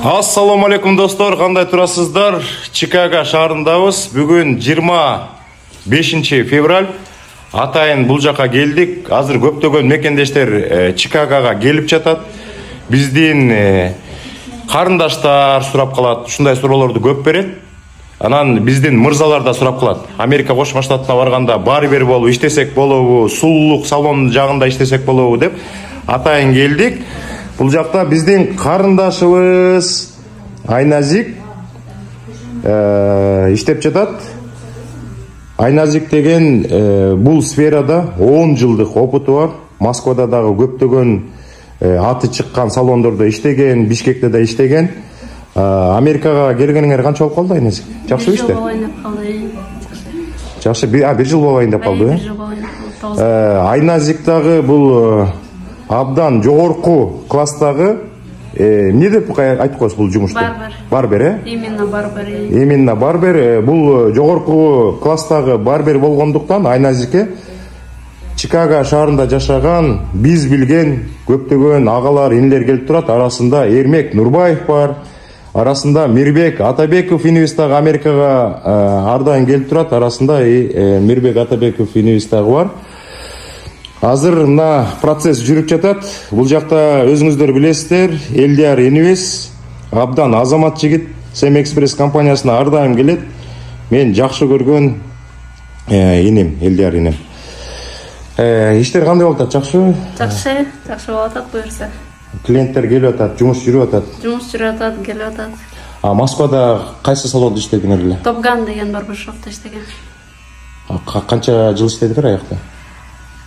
Ассаламу алейкум достор, кандай турасыздар? Чикаго шаарындабыз. Бүгүн 25 февраль. Атайын бул жака келдик. Азыр көптөгөн мекендештер Чикагога келип жатат. Биздин карындаштар сурап калат. Ушундай суроолорду көп берет. Анан биздин мырзалар да сурап калат. Америка Кошмо Штатына барганда барбер болуп иштесек болобу, сулуулук салон жагында иштесек болобу деп атайын келдик. Бул жакта биздин карындашыбыз Айназик иштеп жатат. Айназик деген бул сферада 10 жылдык опыту бар. Москвада дагы көптөгөн аты чыккан салондордо иштеген, Бишкекте да иштеген. Америкага келгениңер канча болуп калды, Айназик? Жакшы иште? Жакшы, бир жыл болайын деп калды. Айназик дагы бул абдан жогорку класстагы эмне деп айтып коесуз бул жумушту? Барбер, Именно барбер. Именно барбер. Бул жогорку класстагы барбер болгондуктан Айназикке Чикаго шаарында жашаган, биз билген көптөгөн агалар, инилер келип турат. Арасында Эрмек Нурбаев бар. Арасында Мирбек Атабеков инвестагы Америкага ар дайым келип турат. Арасында Мирбек Атабеков инвестагы бар. Азыр мына процесс жүрүп жатат. Бул жакта өзүңүздөр билесиздер, Элдияр Инвест абдан азамат жигит, Сэм Экспресс компаниясына ар дайым келет. Мен жакшы көргөн инем, Элдияр инем. Иштер кандай болуп атат? Жакшыбы? Жакшы болуп атат буюрса. Клиенттер келип атат, жумуш жүрүп атат. Жумуш жүрүп атат, келип атат. Москвада кайсы салонда иштедиңер эле? Топган деген барбершопто иштеген. Канча жыл иштедиңер аякта?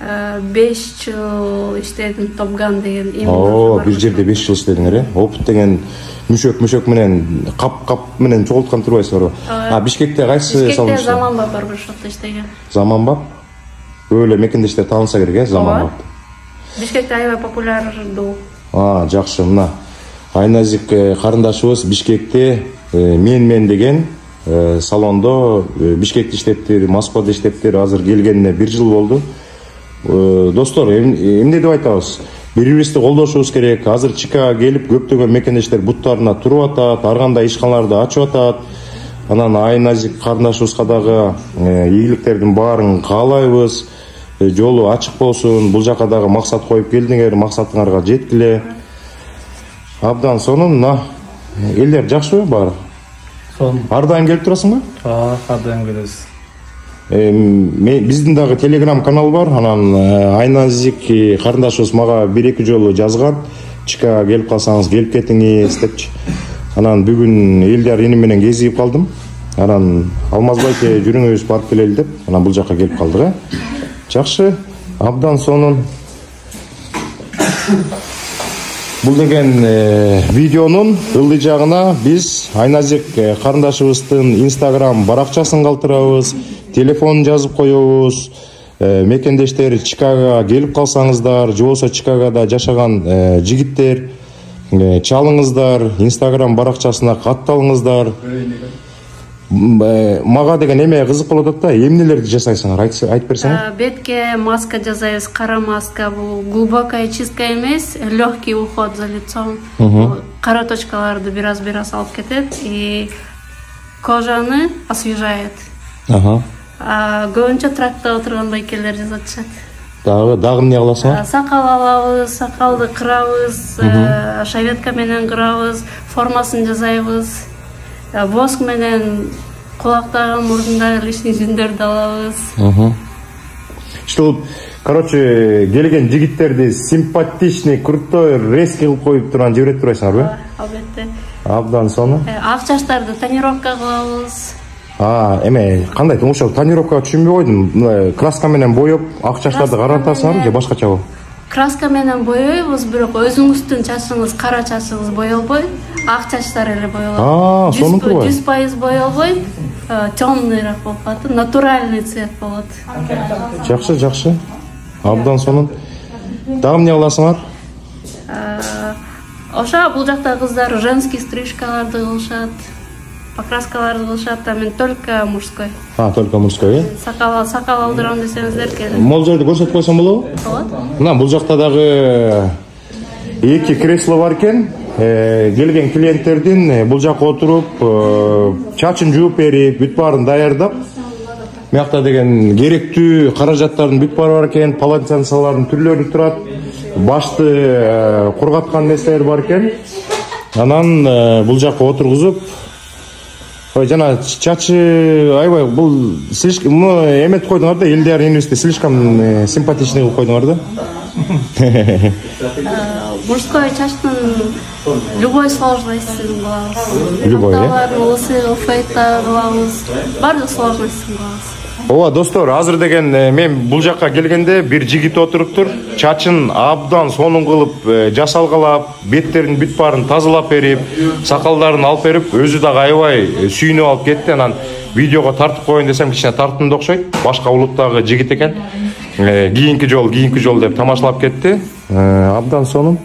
5 жыл иштедим Топган деген. Бир жерде 5 жыл иштедиңер, Опыт деген мүшөк менен кап менен чогулткан турбайсызбы? Бишкекте кайсы салон? Бишкекте Заманбап барбершопто иштеген. Заманбап? Өлө мекендештер тааныса керек, Заманбап. Бишкекте аябай популярдуу. Жакшы, мына Айназик карындашыбыз Бишкекте мен деген салондо Бишкекте иштептир, Москвада иштептир. Азыр келгенине 1 жыл болду. Достор, эмне деп айтабыз? Бири-бирибизди колдошубуз керек. Азыр Чикаго келип көптөгөн мекендештер буттарына туруп атат, ар кандай ишканаларды ачып атат. Анан Айназик карындашыбызга дагы ийгиликтердин баарын каалайбыз. Жолу ачык болсун. Бул жака дагы максат коюп келдиңер, максатыңарга жеткиле. Абдан сонун, мына элдер жакшыбы баары? Ар дайым келип турасыңбы? Ар дайым келебиз. Биздин дагы Telegram канал бар. Анан Айназик карындашыбыз мага 1-2 жолу жазган. Чикаго келип калсаңыз келип кетиңиз депчи. Анан бүгүн Элдияр иним менен кезигип калдым. Анан Алмазбай жүрүңүз барып келели деп, анан бул жака келип калдык. Жакшы, абдан сонун. Бул деген видеонун ылдый жагына биз Айназик карындашыбыздын Instagram баракчасын калтырабыз, телефонун жазып коебуз. Мекендештер Чикагога келип калсаңыздар, же болбосо Чикагода жашаган жигиттер, чалыңыздар, Instagram баракчасына катталыңыздар. Мага деген эме кызык болуп атат да, эмнелерди жасайсыңар? Айтып берсеңер. Бетке маска жасайбыз, кара маска. Бул глубокая чистка эмес, легкий уход за лицом. Кара точкаларды бир-аз алып кетет и кожаны освежает. Көбүнчө тракта отурган байкелер жасатышат. Дагы эмне кыласыңар? Сакал алабыз, сакалды кырабыз, шаветка менен кырабыз, формасын жасайбыз. Воск менен кулактагы, мурдундагы лишний жүндөрдү алабыз. Что, короче, келген жигиттерди симпатичный, крутой, резкий кылып коюп турган жиберет турасыңарбы? Албетте. Абдан сону. Ак чачтарды тонировка кылабыз. Эме, кандай тумушак тонировка түшүнбөй койдум. Краска менен боеп, ак чачтарды карартасыңарбы же башкачабы? Краска менен боёйбуз, бирок өзүңүздүн чачыңыз кара чачыңыз боелбой, ак чачтар эле боелот. 100% боелбой, темныйраак болуп калат, натуральный цвет болот. Жакшы. Абдан сонун. Дагы эмне кыласыңар? Ошо бул жакта кыздар женский стрижкаларды кылышат. Покраскаларды кылышат, мен только мужской. Только мужской, Сакал алдырам десеңиздер келин. Молжорду көрсөтүп койсом болобу? Болот. Мына бул жакта дагы 2 кресло бар экен. келген клиенттердин бул жака отуруп чачын жууп берип бүт баарын даярдап мыякта деген керектүү каражаттардын бүт баары бар экен, полотенцалардын түрлөрү турат, башты кургаткан нерселер бар экен. Анан бул жака отургузуп жана чачы аябай бул слишком эметип койдуңар да, Элдияр инвести слишком симпатичный кылып койдуңар да. Мужской чачтын любой сложностьсин кылабыз. Любой, лысый фейта кылабыз. Баардык сложностьсин кылабыз. Ооба достор, азыр деген мен бул жакка келгенде бир жигит отуруптур. Чачын абдан сонун кылып жасалгалап, беттерин бүт баарын тазалап берип, сакалдарын алып берип, өзү дагы аябай сүйүнүп алып кетти. Анан видеого тартып коеюн десем кичине тартымды окшойт. Башка улуттагы жигит экен. Кийинки жол деп тамашалап кетти. Абдан сонун.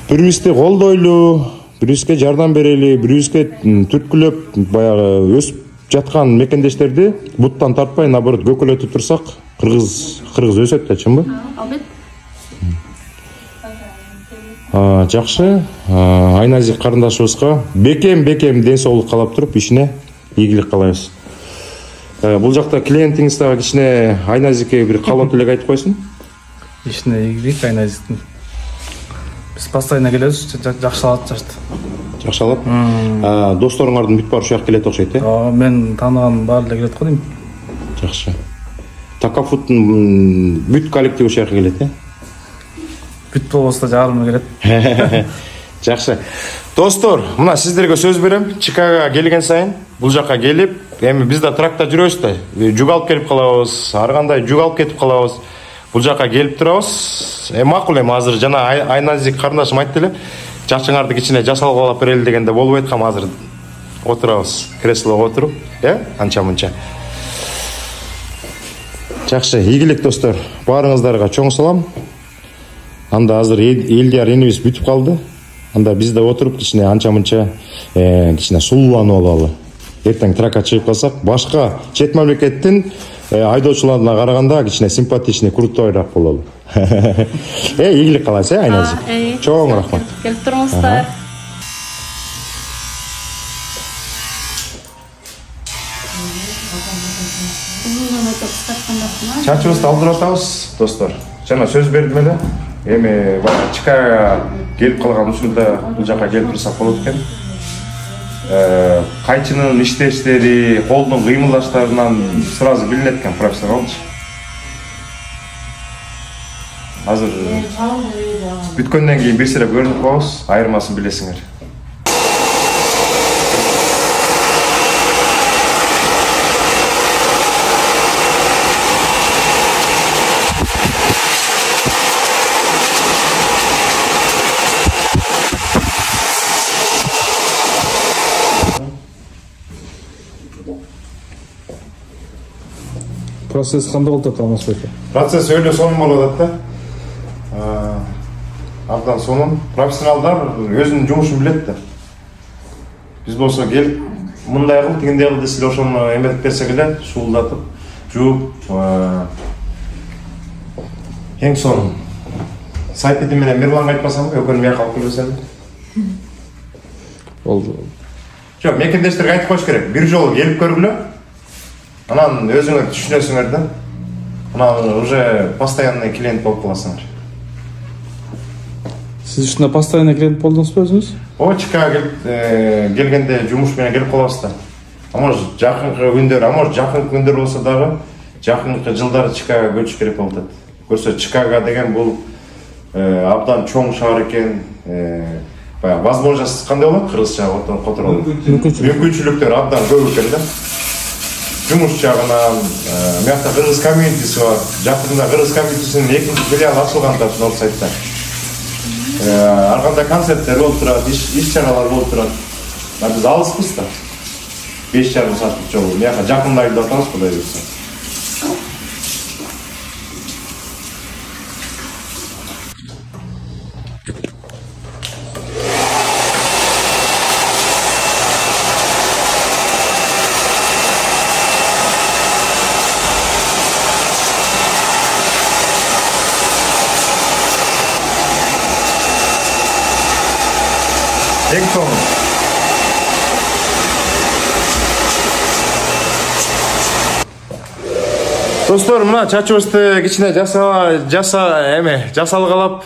Бирибизди колдойлу, бирибизге жардам берели, бирибизге түрткүлөп баягы өсүп жаткан мекендештерди буттан тартпай, наоборот көкөлөтүп турсак, кыргыз өсөт да, чынбы? Албетте. Жакшы. Айназик карындашыбызга бекем ден соолук каалап туруп, ишине ийгилик каалайбыз. Бул жакта клиентиңиз дагы кичине Айназикке бир каалоо тилек айтып койсун. Ишине ийгилик Айназиктин. Биз постоянно келебиз, жакшылап чачты. Жакшылап. Досторуңардын бүт баары ушуга келет окшойт, Мен тааныган баары эле келет го дейм. Жакшы. Такафуттун бүт коллективи ушуга келет, Бүт болбосо жарымы келет. Жакшы. Достор, мына сиздерге сөз берем. Чикагога келген сайын бул жака келип, эми биз да тракта жүрөбүз да. Жүк алып келип калабыз, ар кандай жүк алып кетип калабыз. Бул жака келип турабыз. Макул эми азыр жана Айназик карындашым айтты эле. Чачыңарды кичине жасалгалап берели дегенде болбой аткам, азыр отурабыз. Креслого отуруп, анча-мынча. Жакшы, ийгилик достор. Баарыңыздарга чоң салам. Анда азыр Элдияр инибиз бүтүп калды. Анда биз да отуруп кичине анча-мынча кичине сулууланып алалы. Эртең тракка чыгып калсак, башка чет мамлекеттин айдоочуларына караганда кичине симпатичный, крутойраак бололу. Ийгилик каалайбыз, Айназик. Чоң рахмат. Келип туруңуздар. Чачыбызды алдырып атабыз, достор. Жана сөз бердим эле. Эми Чикагога келип калган учурда бул жака келип турсак болот экен. Кайчынын иштештери, колдун кыймылдаштарынан сразу билинет экен профессионалчы. Азыр бүткөндөн кийин бир сире көрүнүп калабыз, айырмасын билесиңер. Процесс кандай болуп атат, Алмазбек? Процесс өйдө сонун болуп атат да. Абдан сонун. Профессионалдар өзүнүн жумушун билет да. Биз болсо келип мындай кыл, тигиндей кыл десе ошону эметип берсек эле, суулдатып, жууп, эң сонун. Сайты менен Мирланга айтпасам, өкөнү мияка алып келсем. Болду. Жок, мекендештерге айтып коюш керек. Бир жолу келип көргүлө. Анан өзүңөр түшүнөсүңөр да. Анан уже постоянный клиент болуп каласыңар. Сиз ушунда постоянный клиент болдуңузбу өзүңүз? Чикагога келгенде жумуш менен келип калабыз да. Может жакынкы күндөр, может жакынкы күндөр болсо дагы жакынкы жылдары Чикагога көчүш керек болуп атат. Көрсө Чикаго деген бул абдан чоң шаар экен. Баягы возможность кандай болот? Кыргызча которулуу. Мүмкүнчүлүктөр абдан көп экен да. Жумуш жагынан, мыякта кыргыз комьюнитиси бар. Жакында кыргыз комьюнитисинин экинчи филиалы ачылган да ошол сайтта. Ар кандай концерттер болуп турат, иш чаралар болуп турат. Биз алыспыз да. 5,5 сааттык жол. Мыяка жакында айда атабыз, Кудай буйрса. 2 сом. Достор, мына чачыбызды кичине жасалгалап